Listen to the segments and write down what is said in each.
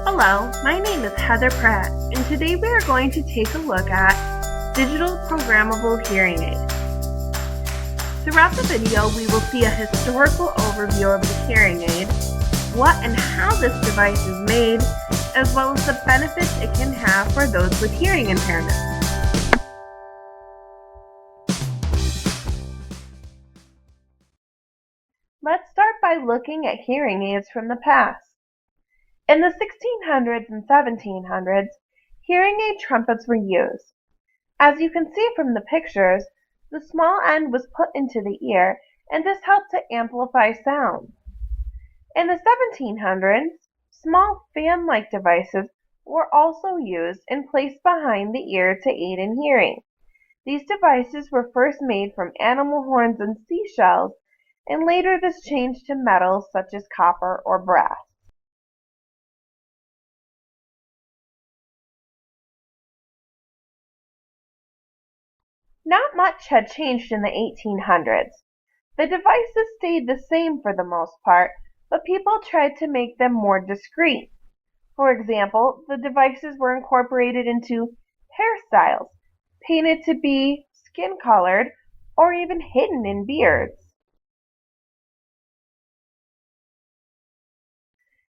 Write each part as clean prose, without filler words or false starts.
Hello, my name is Heather Pratt, and today we are going to take a look at digital programmable hearing aids. Throughout the video, we will see a historical overview of the hearing aid, what and how this device is made, as well as the benefits it can have for those with hearing impairment. Let's start by looking at hearing aids from the past. In the 1600s and 1700s, hearing aid trumpets were used. As you can see from the pictures, the small end was put into the ear, and this helped to amplify sound. In the 1700s, small fan-like devices were also used and placed behind the ear to aid in hearing. These devices were first made from animal horns and seashells, and later this changed to metals such as copper or brass. Not much had changed in the 1800s. The devices stayed the same for the most part, but people tried to make them more discreet. For example, the devices were incorporated into hairstyles, painted to be skin-colored, or even hidden in beards.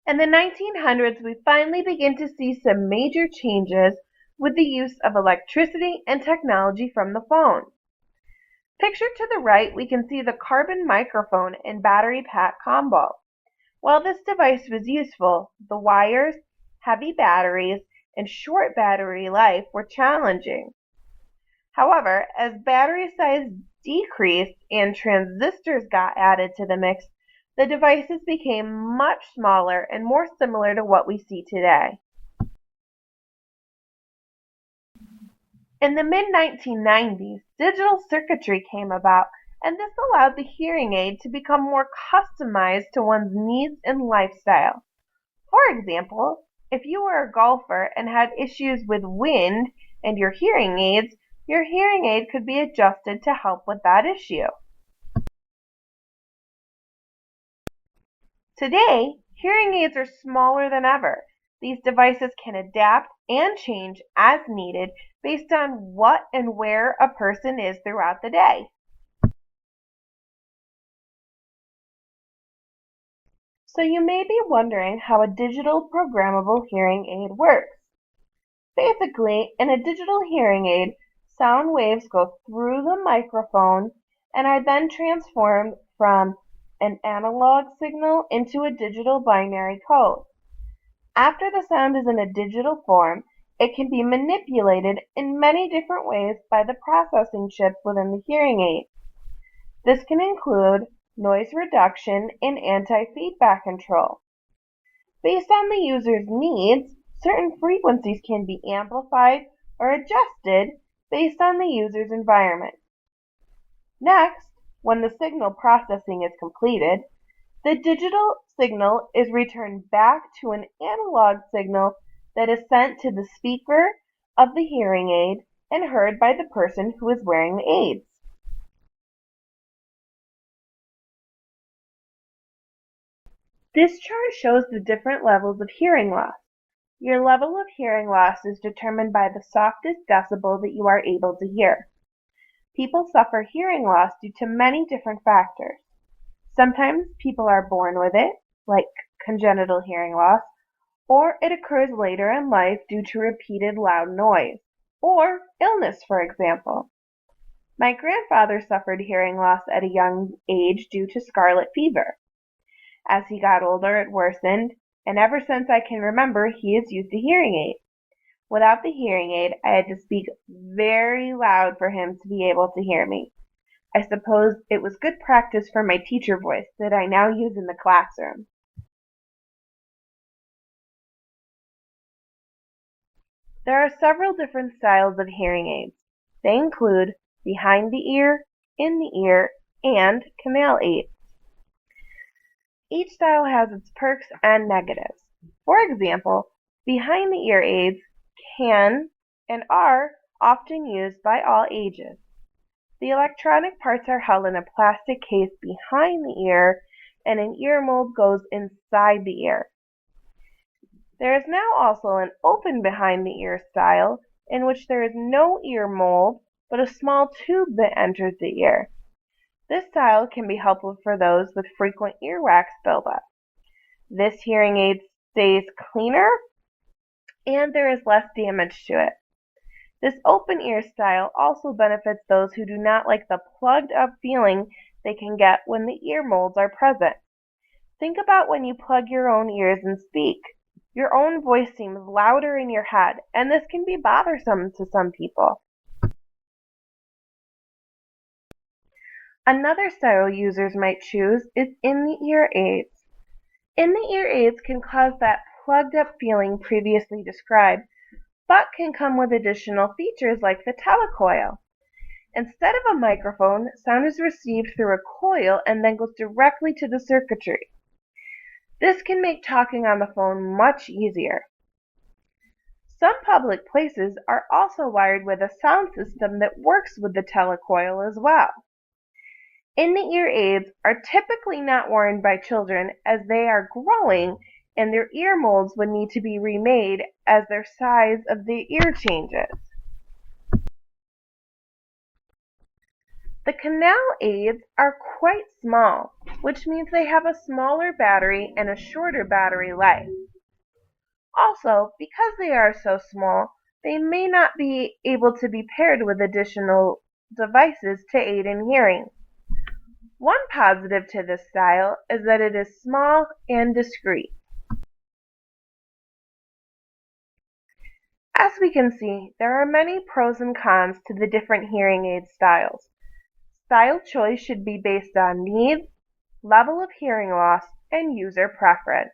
In the 1900s, we finally begin to see some major changes with the use of electricity and technology from the phone. Pictured to the right, we can see the carbon microphone and battery pack combo. While this device was useful, the wires, heavy batteries, and short battery life were challenging. However, as battery size decreased and transistors got added to the mix, the devices became much smaller and more similar to what we see today. In the mid-1990s, digital circuitry came about, and this allowed the hearing aid to become more customized to one's needs and lifestyle. For example, if you were a golfer and had issues with wind and your hearing aid could be adjusted to help with that issue. Today, hearing aids are smaller than ever. These devices can adapt and change as needed based on what and where a person is throughout the day. So you may be wondering how a digital programmable hearing aid works. Basically, in a digital hearing aid, sound waves go through the microphone and are then transformed from an analog signal into a digital binary code. After the sound is in a digital form, it can be manipulated in many different ways by the processing chips within the hearing aid. This can include noise reduction and anti-feedback control. Based on the user's needs, certain frequencies can be amplified or adjusted based on the user's environment. Next, when the signal processing is completed, the digital signal is returned back to an analog signal that is sent to the speaker of the hearing aid and heard by the person who is wearing the aids. This chart shows the different levels of hearing loss. Your level of hearing loss is determined by the softest decibel that you are able to hear. People suffer hearing loss due to many different factors. Sometimes people are born with it, like congenital hearing loss, or it occurs later in life due to repeated loud noise, or illness, for example. My grandfather suffered hearing loss at a young age due to scarlet fever. As he got older, it worsened, and ever since I can remember, he has used a hearing aid. Without the hearing aid, I had to speak very loud for him to be able to hear me. I suppose it was good practice for my teacher voice that I now use in the classroom. There are several different styles of hearing aids. They include behind the ear, in the ear, and canal aids. Each style has its perks and negatives. For example, behind the ear aids can and are often used by all ages. The electronic parts are held in a plastic case behind the ear, and an ear mold goes inside the ear. There is now also an open behind the ear style in which there is no ear mold but a small tube that enters the ear. This style can be helpful for those with frequent earwax buildup. This hearing aid stays cleaner and there is less damage to it. This open ear style also benefits those who do not like the plugged up feeling they can get when the ear molds are present. Think about when you plug your own ears and speak. Your own voice seems louder in your head, and this can be bothersome to some people. Another style users might choose is in-the-ear aids. In-the-ear aids can cause that plugged-up feeling previously described, but can come with additional features like the telecoil. Instead of a microphone, sound is received through a coil and then goes directly to the circuitry. This can make talking on the phone much easier. Some public places are also wired with a sound system that works with the telecoil as well. In-the-ear aids are typically not worn by children as they are growing and their ear molds would need to be remade as their size of the ear changes. The canal aids are quite small, which means they have a smaller battery and a shorter battery life. Also, because they are so small, they may not be able to be paired with additional devices to aid in hearing. One positive to this style is that it is small and discreet. As we can see, there are many pros and cons to the different hearing aid styles. Style choice should be based on needs, level of hearing loss, and user preference.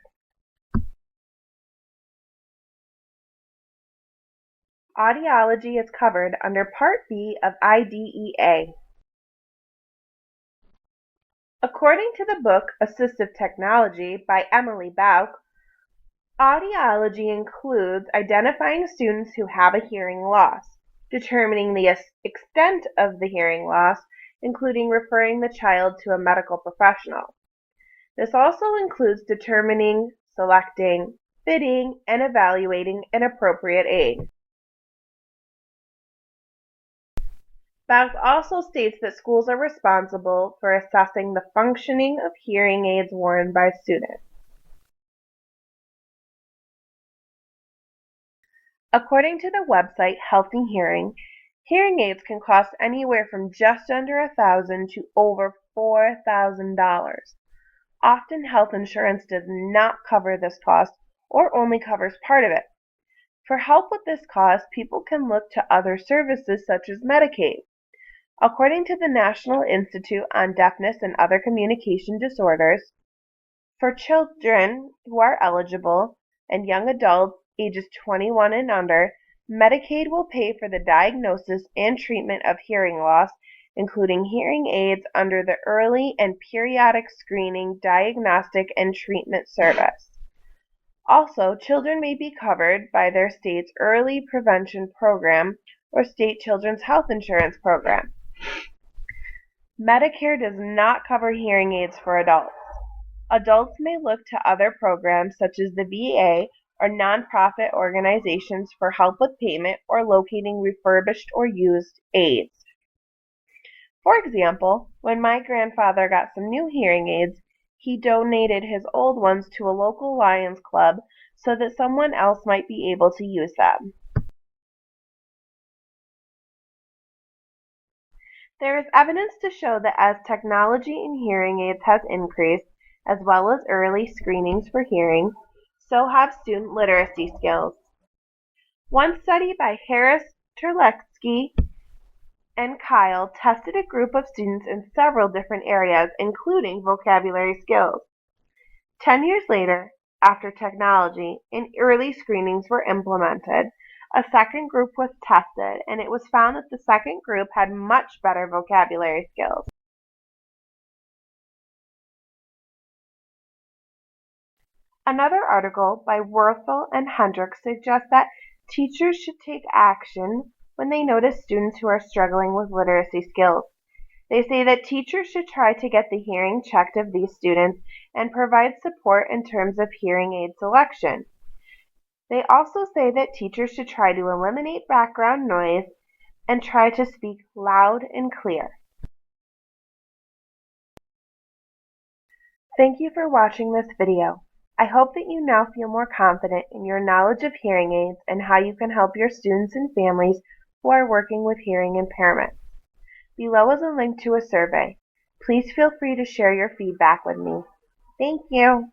Audiology is covered under Part B of IDEA. According to the book Assistive Technology by Emily Bauk, audiology includes identifying students who have a hearing loss, determining the extent of the hearing loss, including referring the child to a medical professional. This also includes determining, selecting, fitting, and evaluating an appropriate aid. Bauk also states that schools are responsible for assessing the functioning of hearing aids worn by students. According to the website Healthy Hearing, hearing aids can cost anywhere from just under $1,000 to over $4,000. Often health insurance does not cover this cost or only covers part of it. For help with this cost, people can look to other services such as Medicaid. According to the National Institute on Deafness and Other Communication Disorders, for children who are eligible and young adults ages 21 and under, Medicaid will pay for the diagnosis and treatment of hearing loss, including hearing aids under the Early and Periodic Screening, Diagnostic, and Treatment Service. Also, children may be covered by their state's Early Prevention Program or state children's health insurance program. Medicare does not cover hearing aids for adults. Adults may look to other programs such as the VA or nonprofit organizations for help with payment or locating refurbished or used aids. For example, when my grandfather got some new hearing aids, he donated his old ones to a local Lions Club so that someone else might be able to use them. There is evidence to show that as technology in hearing aids has increased, as well as early screenings for hearing, so have student literacy skills. One study by Harris, Terletsky, and Kyle tested a group of students in several different areas, including vocabulary skills. 10 years later, after technology and early screenings were implemented, a second group was tested, and it was found that the second group had much better vocabulary skills. Another article by Werthel and Hendricks suggests that teachers should take action when they notice students who are struggling with literacy skills. They say that teachers should try to get the hearing checked of these students and provide support in terms of hearing aid selection. They also say that teachers should try to eliminate background noise and try to speak loud and clear. Thank you for watching this video. I hope that you now feel more confident in your knowledge of hearing aids and how you can help your students and families who are working with hearing impairment. Below is a link to a survey. Please feel free to share your feedback with me. Thank you.